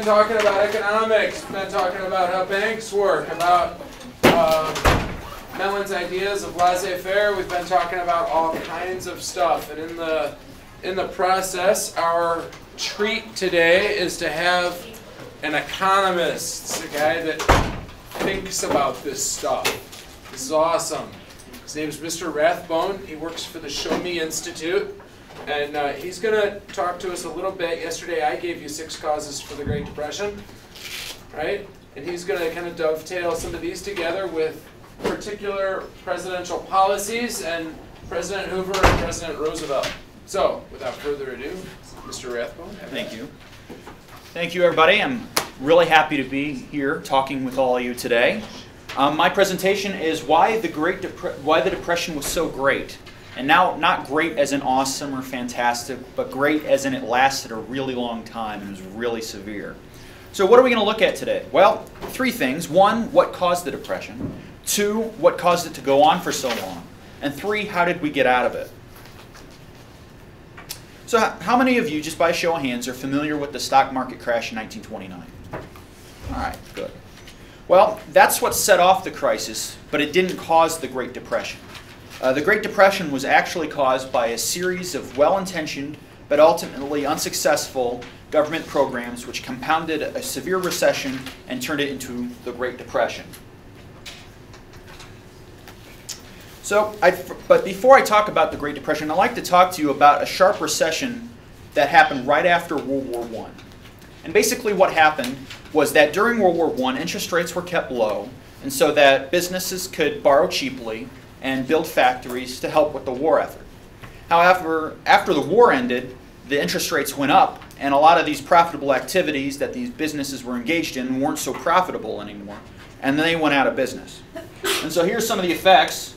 talking about economics, we've been talking about how banks work, about Mellon's ideas of laissez-faire. We've been talking about all kinds of stuff, and in the process, our treat today is to have an economist, a guy that thinks about this stuff. This is awesome. His name is Mr. Rathbone. He works for the Show Me Institute. And he's going to talk to us a little bit. Yesterday I gave you 6 causes for the Great Depression, right? And he's going to kind of dovetail some of these together with particular presidential policies and President Hoover and President Roosevelt. So, without further ado, Mr. Rathbone. Thank you. Thank you, everybody. I'm really happy to be here talking with all of you today. My presentation is why the Depression was so great. And now, not great as in awesome or fantastic, but great as in it lasted a really long time and was really severe. So what are we going to look at today? Well, 3 things. 1, what caused the Depression? 2, what caused it to go on for so long? And 3, how did we get out of it? So how many of you, just by a show of hands, are familiar with the stock market crash in 1929? All right, good. Well, that's what set off the crisis, but it didn't cause the Great Depression. The Great Depression was actually caused by a series of well-intentioned but ultimately unsuccessful government programs which compounded a severe recession and turned it into the Great Depression. But before I talk about the Great Depression, I'd like to talk to you about a sharp recession that happened right after World War I. And basically what happened was that during World War I, interest rates were kept low, and so that businesses could borrow cheaply and build factories to help with the war effort. However, after the war ended, the interest rates went up, and a lot of these profitable activities that these businesses were engaged in weren't so profitable anymore, and they went out of business. And so here's some of the effects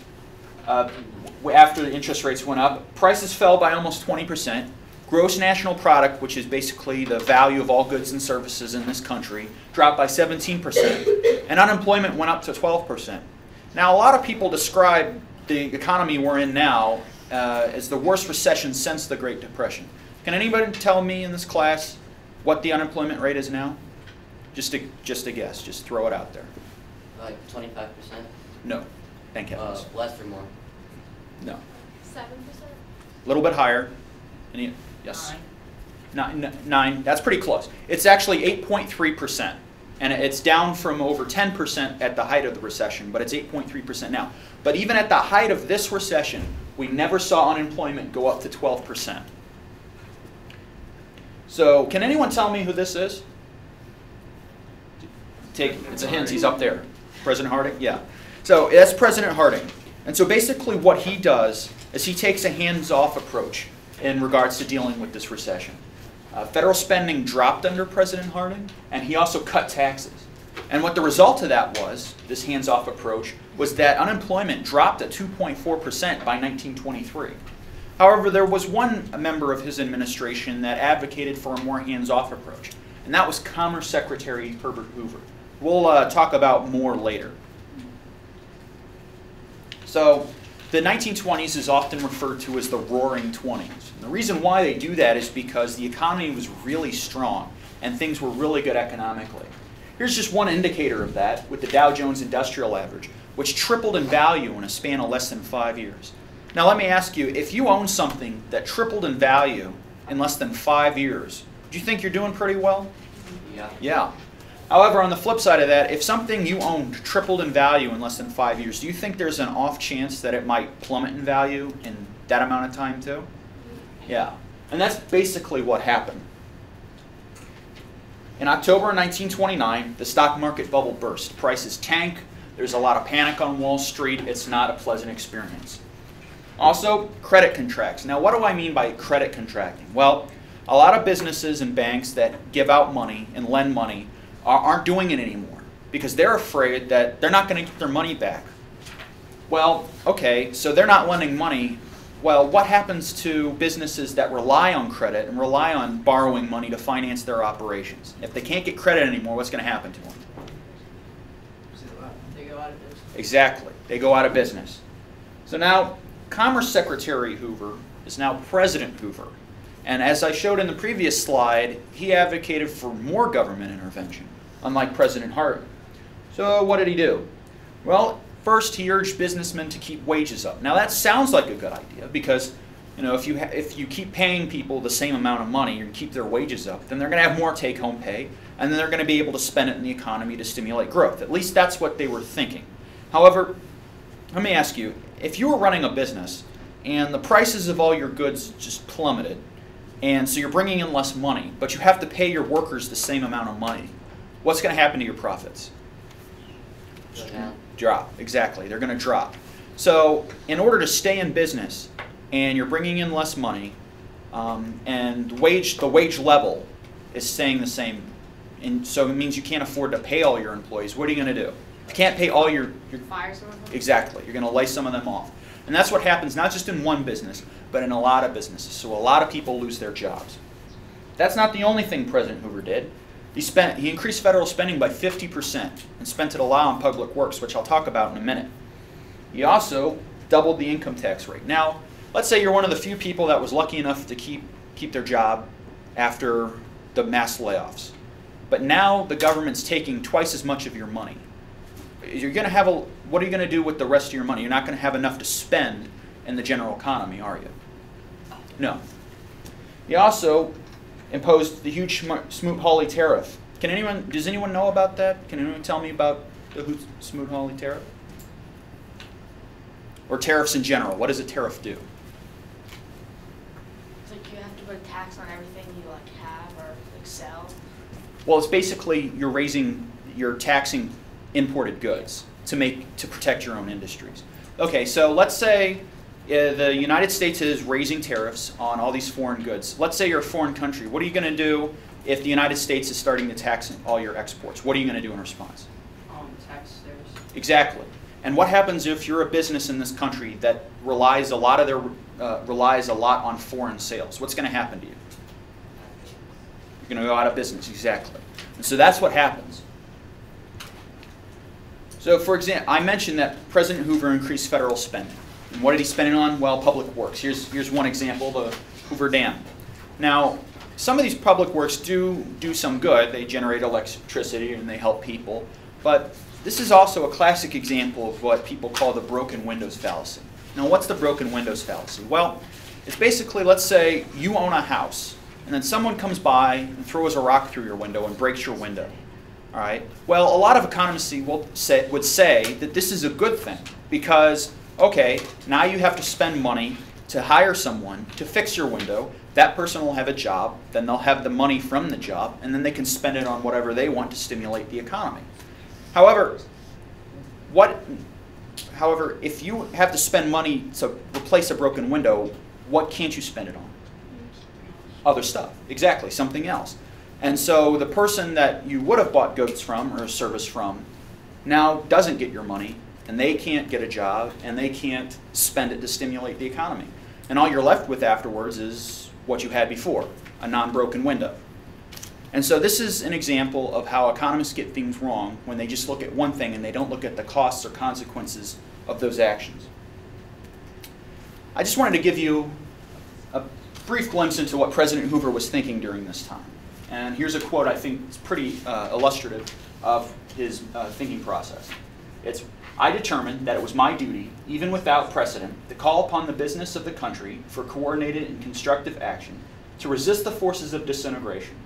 after the interest rates went up. Prices fell by almost 20%. Gross national product, which is basically the value of all goods and services in this country, dropped by 17%, and unemployment went up to 12%. Now, a lot of people describe the economy we're in now as the worst recession since the Great Depression. Can anybody tell me in this class what the unemployment rate is now? Just a guess. Just throw it out there. Like 25%? No. Thank heavens. Less or more? No. 7%? A little bit higher. Any? Yes. 9. That's pretty close. It's actually 8.3%. And it's down from over 10% at the height of the recession, but it's 8.3% now. But even at the height of this recession, we never saw unemployment go up to 12%. So, can anyone tell me who this is? It's a hint, he's up there. President Harding? Yeah. So, that's President Harding. And so basically what he does is he takes a hands-off approach in regards to dealing with this recession. Federal spending dropped under President Harding, and he also cut taxes. And what the result of that was, this hands-off approach, was that unemployment dropped at 2.4% by 1923. However, there was one member of his administration that advocated for a more hands-off approach, and that was Commerce Secretary Herbert Hoover. We'll talk about more later. So, the 1920s is often referred to as the Roaring Twenties. The reason why they do that is because the economy was really strong and things were really good economically. Here's just one indicator of that with the Dow Jones Industrial Average, which tripled in value in a span of less than 5 years. Now let me ask you, if you own something that tripled in value in less than 5 years, do you think you're doing pretty well? Yeah. Yeah. However, on the flip side of that, if something you owned tripled in value in less than 5 years, do you think there's an off chance that it might plummet in value in that amount of time too? Yeah. And that's basically what happened. In October 1929, the stock market bubble burst. Prices tank. There's a lot of panic on Wall Street. It's not a pleasant experience. Also, credit contracts. Now, what do I mean by credit contracting? Well, a lot of businesses and banks that give out money and lend money aren't doing it anymore because they're afraid that they're not going to get their money back. Well, okay, so they're not lending money. Well, what happens to businesses that rely on credit and rely on borrowing money to finance their operations? If they can't get credit anymore, what's going to happen to them? They go out of business. Exactly. They go out of business. So now, Commerce Secretary Hoover is now President Hoover. And as I showed in the previous slide, he advocated for more government intervention, unlike President Hart. So what did he do? Well, first he urged businessmen to keep wages up. Now that sounds like a good idea because if you keep paying people the same amount of money and keep their wages up, then they're going to have more take-home pay, and then they're going to be able to spend it in the economy to stimulate growth. At least that's what they were thinking. However, let me ask you, if you were running a business and the prices of all your goods just plummeted, and so you're bringing in less money, but you have to pay your workers the same amount of money, what's going to happen to your profits? Drop, exactly. They're going to drop. So in order to stay in business, and you're bringing in less money, and the wage level is staying the same, and so it means you can't afford to pay all your employees. What are you going to do? You can't pay all your fire some of them? Exactly. You're going to lay some of them off. And that's what happens not just in one business, but in a lot of businesses. So a lot of people lose their jobs. That's not the only thing President Hoover did. He increased federal spending by 50% and spent it a lot on public works, which I'll talk about in a minute. He also doubled the income tax rate. Now, let's say you're one of the few people that was lucky enough to keep their job after the mass layoffs. But now the government's taking twice as much of your money. What are you going to do with the rest of your money? You're not going to have enough to spend in the general economy, are you? No. He also imposed the huge Smoot-Hawley tariff. Does anyone know about that? Can anyone tell me about the Smoot-Hawley tariff? Or tariffs in general? What does a tariff do? It's like you have to put a tax on everything you have or sell. Well, it's basically you're taxing imported goods to protect your own industries. Okay, so let's say the United States is raising tariffs on all these foreign goods. Let's say you're a foreign country. What are you going to do if the United States is starting to tax all your exports? What are you going to do in response? Tax theirs. Exactly. And what happens if you're a business in this country that relies a lot on foreign sales? What's going to happen to you? You're going to go out of business, exactly. And so that's what happens. So for example, I mentioned that President Hoover increased federal spending. And what did he spend it on? Well, public works. Here's one example, the Hoover Dam. Now, some of these public works do some good. They generate electricity and they help people. But this is also a classic example of what people call the broken windows fallacy. Now, what's the broken windows fallacy? Well, it's basically, let's say you own a house, and then someone comes by and throws a rock through your window and breaks your window. All right. Well, a lot of economists would say that this is a good thing because, okay, now you have to spend money to hire someone to fix your window. That person will have a job, then they'll have the money from the job, and then they can spend it on whatever they want to stimulate the economy. However, if you have to spend money to replace a broken window, what can't you spend it on? Other stuff. Exactly, something else. And so the person that you would have bought goods from or a service from now doesn't get your money, and they can't get a job, and they can't spend it to stimulate the economy. And all you're left with afterwards is what you had before, a non-broken window. And so this is an example of how economists get things wrong when they just look at one thing and they don't look at the costs or consequences of those actions. I just wanted to give you a brief glimpse into what President Hoover was thinking during this time. And here's a quote I think is pretty illustrative of his thinking process. It's, "I determined that it was my duty, even without precedent, to call upon the business of the country for coordinated and constructive action to resist the forces of disintegration.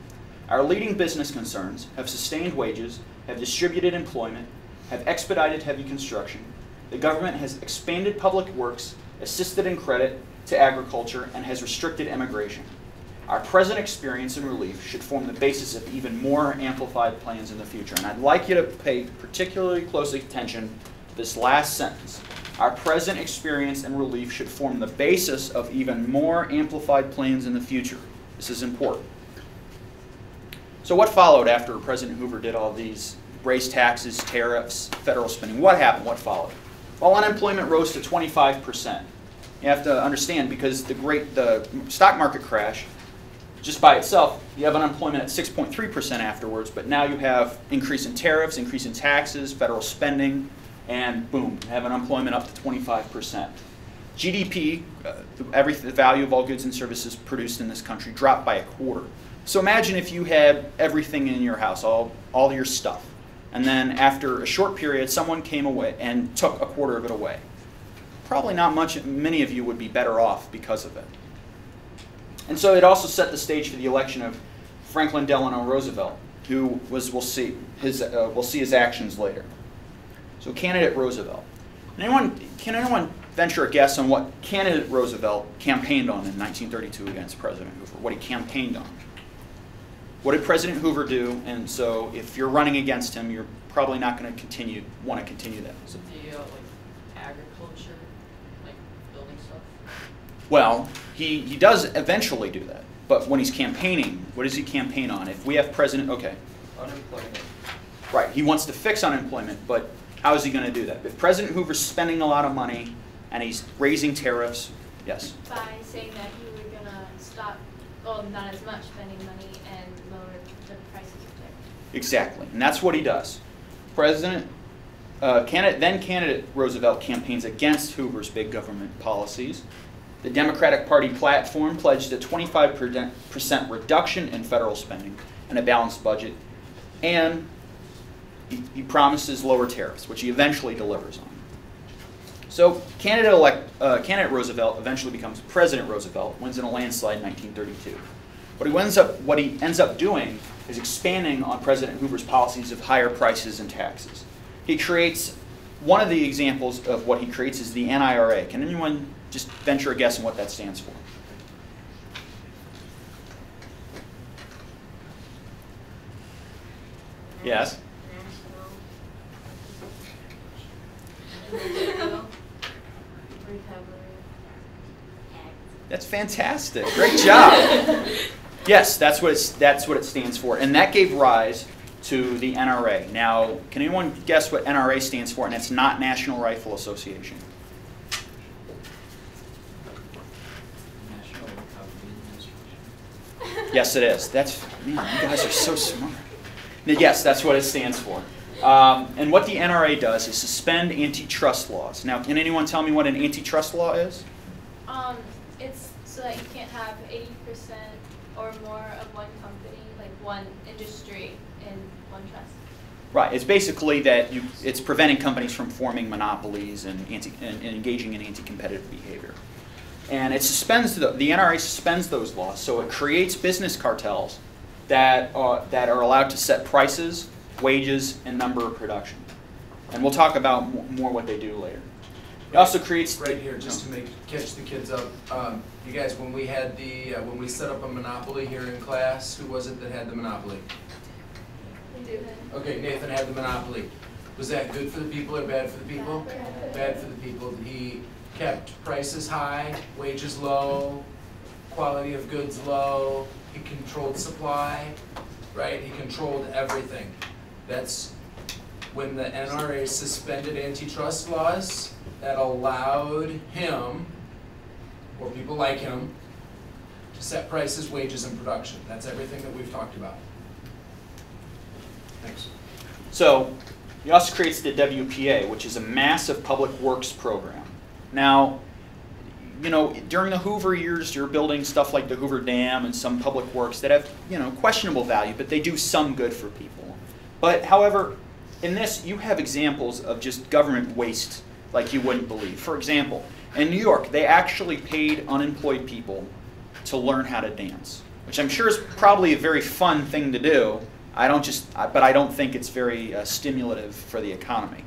Our leading business concerns have sustained wages, have distributed employment, have expedited heavy construction. The government has expanded public works, assisted in credit to agriculture, and has restricted immigration. Our present experience and relief should form the basis of even more amplified plans in the future." And I'd like you to pay particularly close attention to this last sentence. Our present experience and relief should form the basis of even more amplified plans in the future. This is important. So what followed after President Hoover did all these, raised taxes, tariffs, federal spending? What happened? What followed? Well, unemployment rose to 25%. You have to understand, because the stock market crash, just by itself, you have unemployment at 6.3% afterwards, but now you have increase in tariffs, increase in taxes, federal spending, and boom, you have unemployment up to 25%. GDP, the value of all goods and services produced in this country, dropped by 1/4. So imagine if you had everything in your house, all your stuff, and then after a short period, someone came away and took 1/4 of it away. Probably not many of you would be better off because of it. And so it also set the stage for the election of Franklin Delano Roosevelt, who was, we'll see his actions later. So candidate Roosevelt. Can anyone venture a guess on what candidate Roosevelt campaigned on in 1932 against President Hoover? What he campaigned on? What did President Hoover do? And so if you're running against him, you're probably not going to want to continue that. So the agriculture, like building stuff? Well, he does eventually do that. But when he's campaigning, what does he campaign on? If we have President, okay. Unemployment. Right, he wants to fix unemployment, but how is he going to do that? If President Hoover's spending a lot of money and he's raising tariffs, yes? By saying that you were going to stop, well, not as much spending money and lower the prices of things. Exactly, and that's what he does. Candidate Roosevelt campaigns against Hoover's big government policies. The Democratic Party platform pledged a 25% reduction in federal spending and a balanced budget, and he promises lower tariffs, which he eventually delivers on. So candidate Roosevelt eventually becomes President Roosevelt, wins in a landslide in 1932. What he ends up doing is expanding on President Hoover's policies of higher prices and taxes. He creates, one of the examples of what he creates is the NIRA. Can anyone just venture a guess on what that stands for? Yes? That's fantastic. Great job. Yes, that's what it stands for, and that gave rise to the NRA. Now, can anyone guess what NRA stands for? And it's not National Rifle Association. National Recovery Administration. Yes, it is. Man, you guys are so smart. Yes, that's what it stands for. And what the NRA does is suspend antitrust laws. Now, can anyone tell me what an antitrust law is? It's so that you can't have 80% or more of one company, like one industry in one trust. Right. It's basically that it's preventing companies from forming monopolies and engaging in anti-competitive behavior. And it suspends the NRA suspends those laws, so it creates business cartels that are allowed to set prices, wages, and number of production. And we'll talk about more what they do later. It also creates right here, just to catch the kids up. You guys, when we had when we set up a monopoly here in class, who was it that had the monopoly? Okay, Nathan had the monopoly. Was that good for the people or bad for the people? Bad for the people. He kept prices high, wages low, quality of goods low. He controlled supply, right? He controlled everything. That's when the NRA suspended antitrust laws that allowed him, or people like him, to set prices, wages, and production. That's everything that we've talked about. Thanks. So, he also creates the WPA, which is a massive public works program. Now, during the Hoover years, you're building stuff like the Hoover Dam and some public works that have, questionable value, but they do some good for people. But, however, in this, you have examples of just government waste like you wouldn't believe. For example, in New York, they actually paid unemployed people to learn how to dance, which I'm sure is probably a very fun thing to do. But I don't think it's very stimulative for the economy.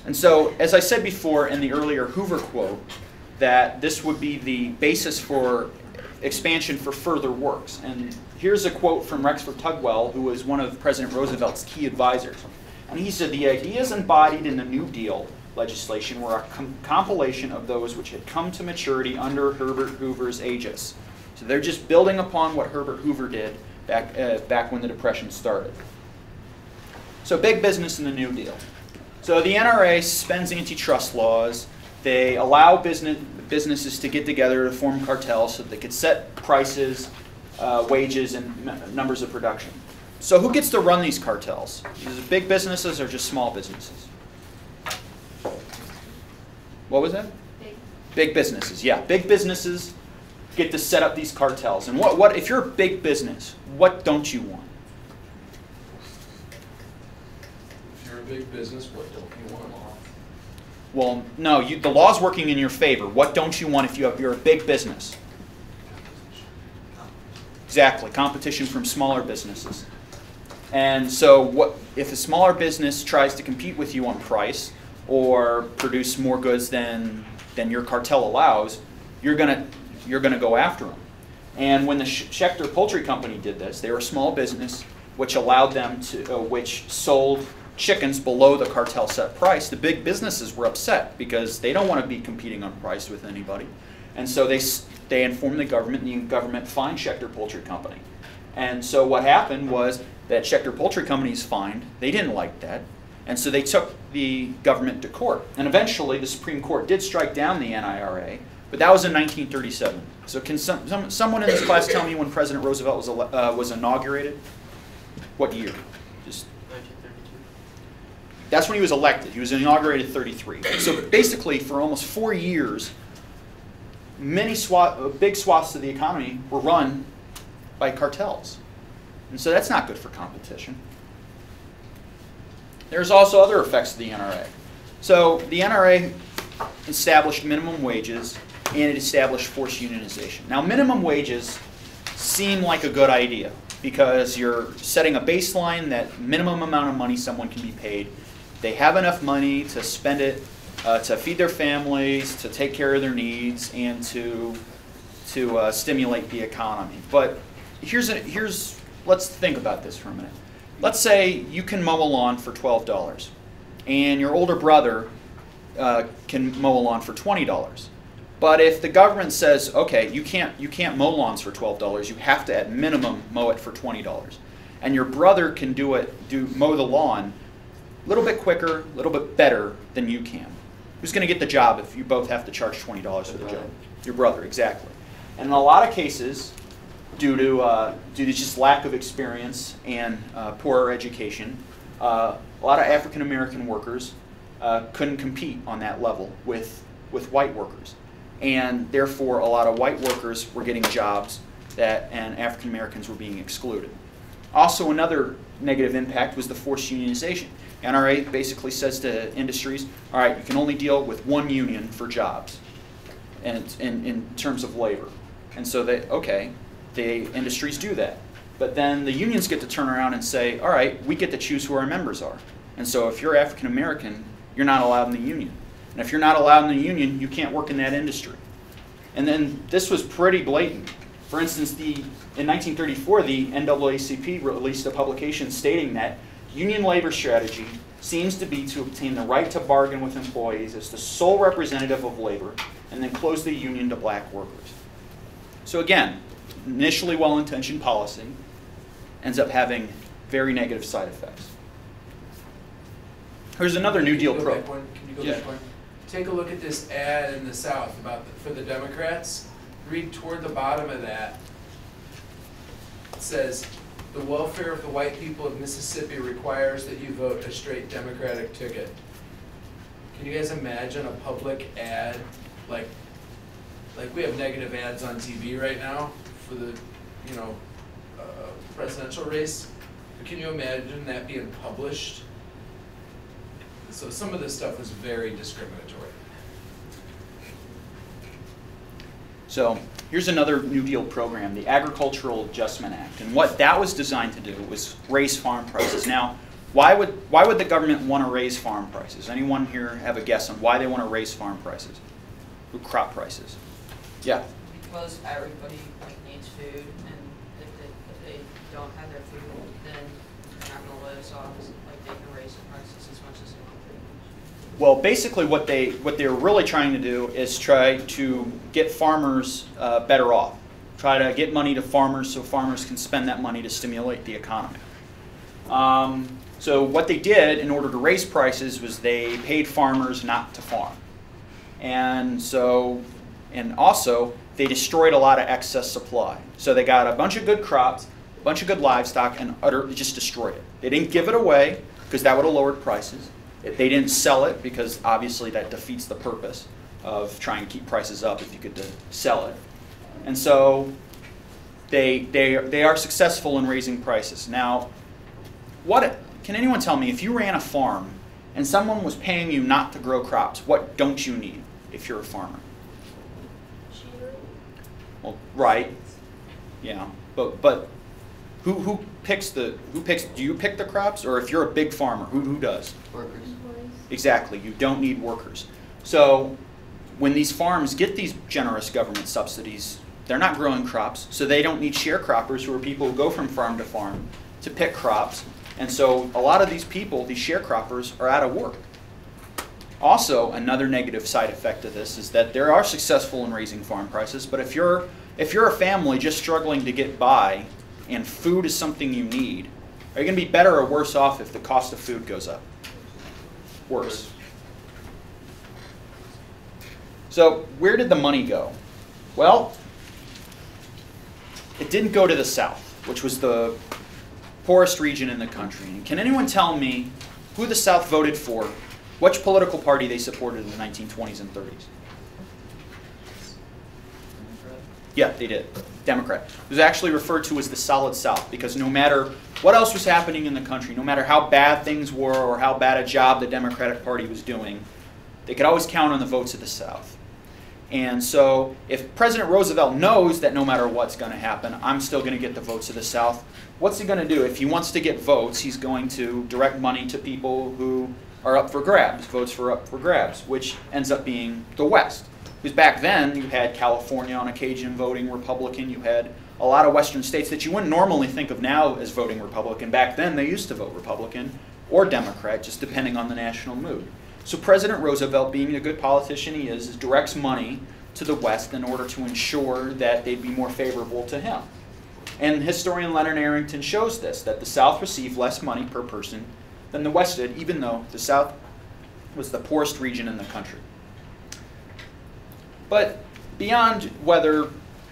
And so, as I said before in the earlier Hoover quote, that this would be the basis for expansion for further works. And here's a quote from Rexford Tugwell, who was one of President Roosevelt's key advisors. And he said, "The ideas embodied in the New Deal legislation were a compilation of those which had come to maturity under Herbert Hoover's aegis." So they're just building upon what Herbert Hoover did back when the Depression started. So big business in the New Deal. So the NRA suspends antitrust laws. They allow businesses to get together to form cartels so that they could set prices, wages, and numbers of production. So who gets to run these cartels? Is it big businesses or just small businesses? What was that? Big businesses, yeah. Big businesses get to set up these cartels. And what if you're a big business, what don't you want? If you're a big business, what don't you want? Well, no, the law's working in your favor. What don't you want if you're a big business? Exactly, competition from smaller businesses. And so if a smaller business tries to compete with you on price or produce more goods than your cartel allows, you're gonna go after them. And when the Schechter Poultry Company did this, they were a small business which allowed them to, which sold chickens below the cartel set price. The big businesses were upset because they don't want to be competing on price with anybody. And so they informed the government, and the government fined Schechter Poultry Company. And so what happened was that Schechter Poultry Company's fined. They didn't like that. And so they took the government to court. And eventually the Supreme Court did strike down the NIRA, but that was in 1937. So can someone in this class tell me when President Roosevelt was inaugurated? What year? Just 1932. That's when he was elected. He was inaugurated in 33. So basically, for almost 4 years, big swaths of the economy were run by cartels. And so that's not good for competition. There's also other effects of the NRA. So the NRA established minimum wages, and it established forced unionization. Now, minimum wages seem like a good idea because you're setting a baseline that minimum amount of money someone can be paid. They have enough money to spend it to feed their families, to take care of their needs, and to stimulate the economy. But let's think about this for a minute. Let's say you can mow a lawn for $12, and your older brother can mow a lawn for $20. But if the government says, okay, you can't mow lawns for $12, you have to at minimum mow it for $20, and your brother can mow the lawn a little bit quicker, a little bit better than you can. Who's going to get the job if you both have to charge $20 for the job? Your brother, exactly. And in a lot of cases, due to just lack of experience and poorer education, a lot of African American workers couldn't compete on that level with white workers, and therefore a lot of white workers were getting jobs and African Americans were being excluded. Also, another negative impact was the forced unionization. NRA basically says to industries, all right, you can only deal with one union for jobs, and in terms of labor, and so the industries do that. But then the unions get to turn around and say, all right, we get to choose who our members are. And so if you're African American, you're not allowed in the union. And if you're not allowed in the union, you can't work in that industry. And then this was pretty blatant. For instance, in 1934, the NAACP released a publication stating that union labor strategy seems to be to obtain the right to bargain with employees as the sole representative of labor and then close the union to black workers. So again, initially well-intentioned policy ends up having very negative side effects. Here's another New Deal program. Can you go back one? Take a look at this ad in the South for the Democrats. Read toward the bottom of that. It says, the welfare of the white people of Mississippi requires that you vote a straight Democratic ticket. Can you guys imagine a public ad like we have negative ads on TV right now for the presidential race? But can you imagine that being published? So some of this stuff is very discriminatory. So here's another New Deal program, the Agricultural Adjustment Act. And what that was designed to do was raise farm prices. Now, why would the government want to raise farm prices? Anyone here have a guess on why they want to raise farm prices? Crop prices? Yeah. Because everybody needs food, and if they don't have their food, then they're not going to let us off. They can raise the prices as much as they want to. Well, basically what they're really trying to do is try to get farmers better off. Try to get money to farmers so farmers can spend that money to stimulate the economy. So what they did in order to raise prices was they paid farmers not to farm. And also they destroyed a lot of excess supply. So they got a bunch of good crops, a bunch of good livestock, and just destroyed it. They didn't give it away because that would have lowered prices. They didn't sell it because obviously that defeats the purpose. of trying to keep prices up if you could sell it. And so they are successful in raising prices. Now, can anyone tell me, if you ran a farm and someone was paying you not to grow crops, what don't you need if you're a farmer? Well, right, yeah, but who picks? Do you pick the crops, or if you're a big farmer, who does? Workers. Exactly, you don't need workers. So when these farms get these generous government subsidies, they're not growing crops, so they don't need sharecroppers, who are people who go from farm to farm to pick crops. And so a lot of these people, these sharecroppers, are out of work. Also, another negative side effect of this is that they are successful in raising farm prices, but if you're a family just struggling to get by and food is something you need, are you going to be better or worse off if the cost of food goes up? Worse. So where did the money go? Well, it didn't go to the South, which was the poorest region in the country. And can anyone tell me who the South voted for, which political party they supported in the 1920s and 30s? Yeah, they did. Democrat. It was actually referred to as the Solid South, because no matter what else was happening in the country, no matter how bad things were or how bad a job the Democratic Party was doing, they could always count on the votes of the South. And so if President Roosevelt knows that no matter what's going to happen, I'm still going to get the votes of the South, what's he going to do? If he wants to get votes, he's going to direct money to people who are up for grabs, votes for up for grabs, which ends up being the West. Because back then, you had California on occasion voting Republican. You had a lot of Western states that you wouldn't normally think of now as voting Republican. Back then, they used to vote Republican or Democrat, just depending on the national mood. So President Roosevelt, being a good politician he is, directs money to the West in order to ensure that they'd be more favorable to him. And historian Leonard Arrington shows this, that the South received less money per person than the West did, even though the South was the poorest region in the country. But beyond whether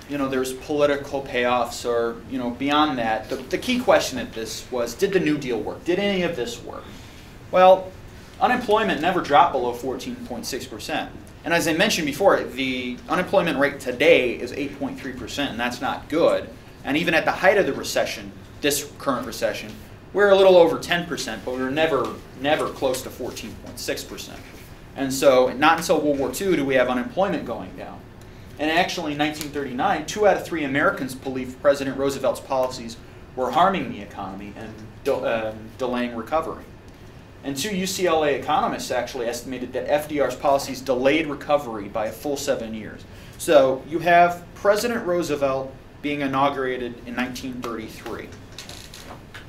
there's political payoffs or beyond that, the key question at this was, did the New Deal work? Did any of this work? Well, unemployment never dropped below 14.6%. And as I mentioned before, the unemployment rate today is 8.3%, and that's not good. And even at the height of the recession, this current recession, we're a little over 10%, but we were never close to 14.6%. And so not until World War II do we have unemployment going down. And actually in 1939, 2 out of 3 Americans believed President Roosevelt's policies were harming the economy and delaying recovery. And 2 UCLA economists actually estimated that FDR's policies delayed recovery by a full 7 years. So you have President Roosevelt being inaugurated in 1933.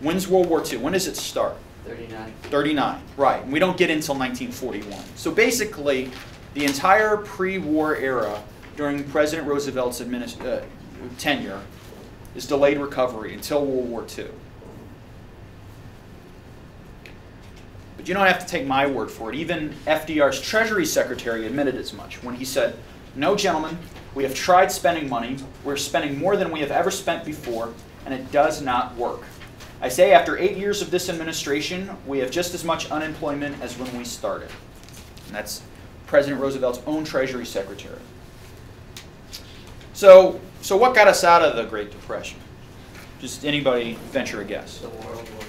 When's World War II? When does it start? 39. 39, right. And we don't get until 1941. So basically, the entire pre-war era during President Roosevelt's tenure is delayed recovery until World War II. But you don't have to take my word for it. Even FDR's Treasury Secretary admitted as much when he said, "No, gentlemen, we have tried spending money. We're spending more than we have ever spent before, and it does not work. I say after 8 years of this administration, we have just as much unemployment as when we started." And that's President Roosevelt's own Treasury Secretary. So what got us out of the Great Depression? Just anybody venture a guess? The World War.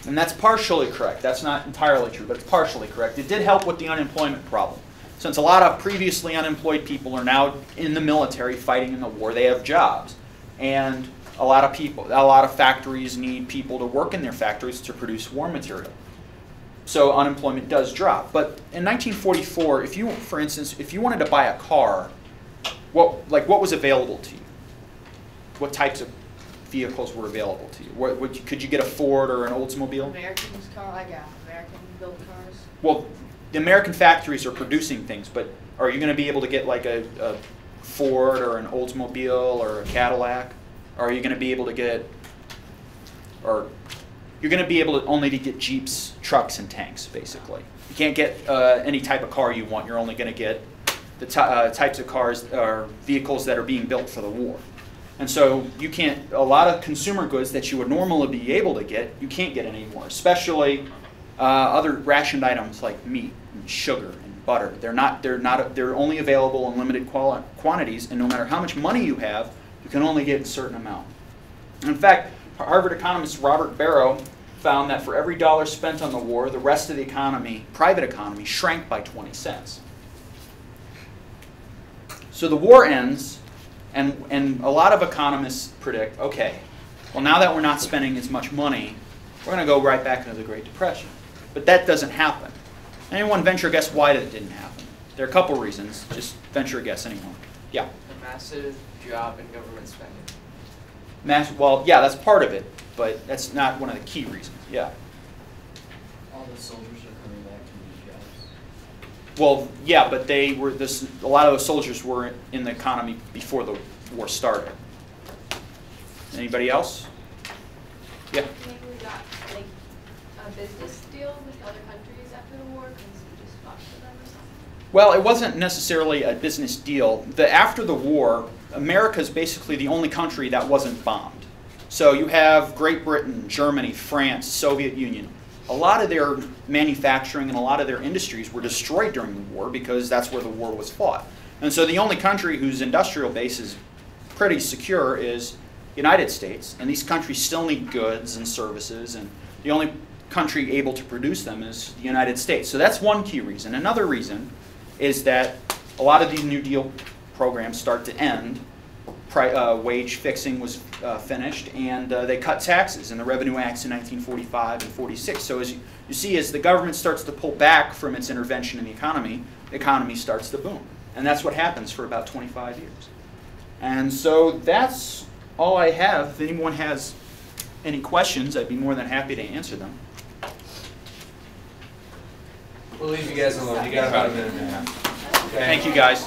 And that's partially correct. That's not entirely true, but it's partially correct. It did help with the unemployment problem. Since a lot of previously unemployed people are now in the military fighting in the war, they have jobs. And a lot of factories need people to work in their factories to produce war material. So unemployment does drop. But in 1944, for instance, if you wanted to buy a car, what was available to you? What types of vehicles were available to you? Could you get a Ford or an Oldsmobile? Americans American built cars. Well, the American factories are producing things, but are you going to be able to get like a Ford or an Oldsmobile or a Cadillac? Or are you going to be able to get, or you're going to be able to only to get Jeeps, trucks, and tanks, basically. You can't get any type of car you want. You're only going to get the types of cars or vehicles that are being built for the war. And so you can't, a lot of consumer goods that you would normally be able to get, you can't get anymore, especially other rationed items like meat and sugar and butter. They're only available in limited quantities, and no matter how much money you have, you can only get a certain amount. In fact, Harvard economist Robert Barrow found that for every dollar spent on the war, the rest of the economy, private economy, shrank by 20 cents. So the war ends, and a lot of economists predict, okay, well, now that we're not spending as much money, we're going to go right back into the Great Depression. But that doesn't happen. Anyone venture a guess why that didn't happen? There are a couple reasons. Just venture a guess, anyone. Yeah? A massive drop in government spending. Well, yeah, that's part of it, but that's not one of the key reasons. Yeah. All the soldiers are coming back to these jobs. Well, yeah, but a lot of those soldiers were in the economy before the war started. Anybody else? Yeah. Maybe we got like a business deal with other countries after the war because we just fought for them or something. Well, it wasn't necessarily a business deal. After the war, America is basically the only country that wasn't bombed. So you have Great Britain, Germany, France, Soviet Union. A lot of their manufacturing and a lot of their industries were destroyed during the war because that's where the war was fought. And so the only country whose industrial base is pretty secure is United States, and these countries still need goods and services, and the only country able to produce them is the United States. So that's one key reason. Another reason is that a lot of these New Deal programs start to end. Wage fixing was finished, and they cut taxes in the Revenue Acts in 1945 and 46. So as you see, as the government starts to pull back from its intervention in the economy starts to boom. And that's what happens for about 25 years. And so that's all I have. If anyone has any questions, I'd be more than happy to answer them. We'll leave you guys alone. You got about a minute and a half. Okay. Thank you, guys.